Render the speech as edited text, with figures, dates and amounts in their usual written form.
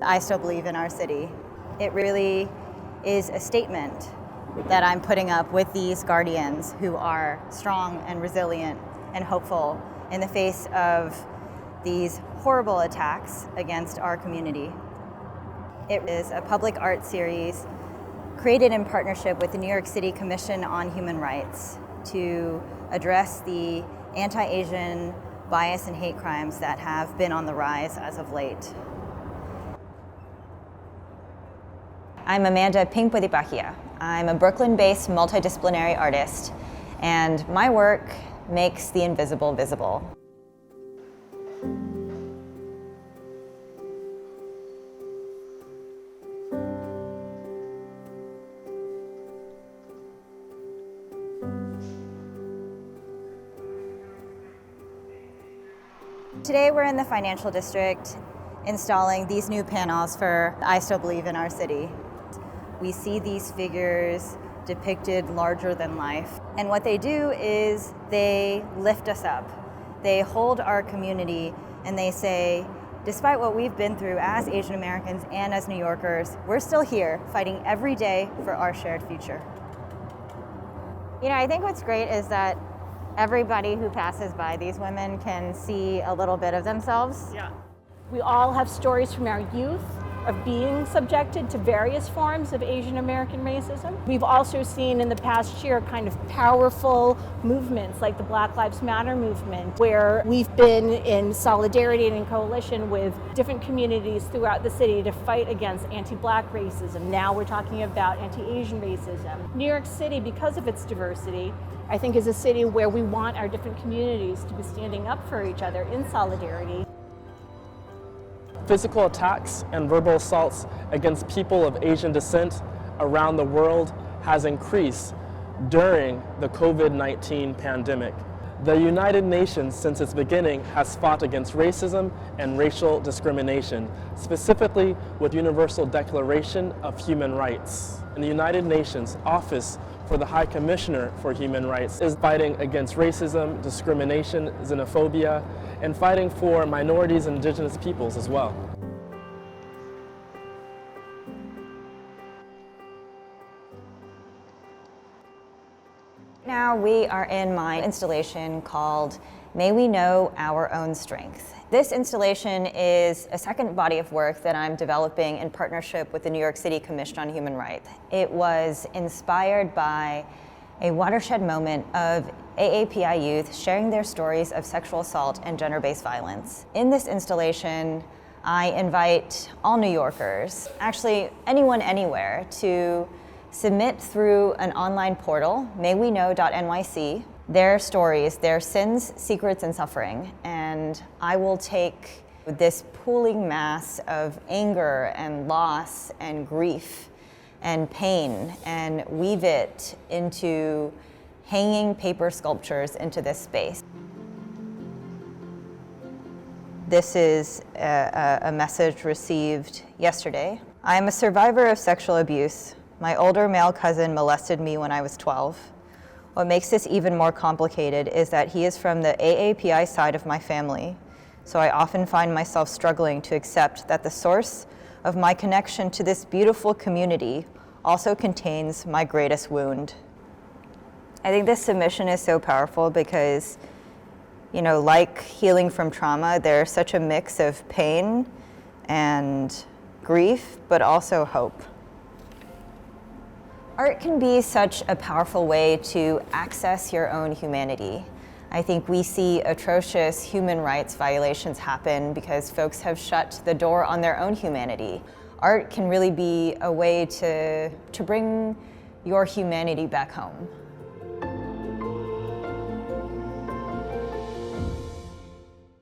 I still believe in our city. It really is a statement that I'm putting up with these guardians who are strong and resilient and hopeful in the face of these horrible attacks against our community. It is a public art series created in partnership with the New York City Commission on Human Rights to address the anti-Asian bias and hate crimes that have been on the rise as of late. I'm Amanda Bihia. I'm a Brooklyn-based multidisciplinary artist, and my work makes the invisible visible. Today we're in the financial district installing these new panels for I Still Believe in Our City. We see these figures depicted larger than life. And what they do is they lift us up. They hold our community and they say, despite what we've been through as Asian Americans and as New Yorkers, we're still here fighting every day for our shared future. You know, I think what's great is that everybody who passes by these women can see a little bit of themselves. Yeah. We all have stories from our youth of being subjected to various forms of Asian American racism. We've also seen in the past year kind of powerful movements like the Black Lives Matter movement, where we've been in solidarity and in coalition with different communities throughout the city to fight against anti-Black racism. Now we're talking about anti-Asian racism. New York City, because of its diversity, I think is a city where we want our different communities to be standing up for each other in solidarity. Physical attacks and verbal assaults against people of Asian descent around the world has increased during the COVID-19 pandemic. The United Nations, since its beginning, has fought against racism and racial discrimination, specifically with the Universal Declaration of Human Rights. And the United Nations Office for the High Commissioner for Human Rights is fighting against racism, discrimination, xenophobia, and fighting for minorities and indigenous peoples as well. Now we are in my installation called May We Know Our Own Strength. This installation is a second body of work that I'm developing in partnership with the New York City Commission on Human Rights. It was inspired by a watershed moment of AAPI youth sharing their stories of sexual assault and gender-based violence. In this installation, I invite all New Yorkers, actually anyone anywhere, to submit through an online portal, mayweknow.nyc, their stories, their sins, secrets, and suffering. And I will take this pooling mass of anger and loss and grief and pain and weave it into hanging paper sculptures into this space. This is a message received yesterday. I am a survivor of sexual abuse. My older male cousin molested me when I was 12. What makes this even more complicated is that he is from the AAPI side of my family, so I often find myself struggling to accept that the source of my connection to this beautiful community also contains my greatest wound. I think this submission is so powerful because, you know, like healing from trauma, there's such a mix of pain and grief, but also hope. Art can be such a powerful way to access your own humanity. I think we see atrocious human rights violations happen because folks have shut the door on their own humanity. Art can really be a way to bring your humanity back home.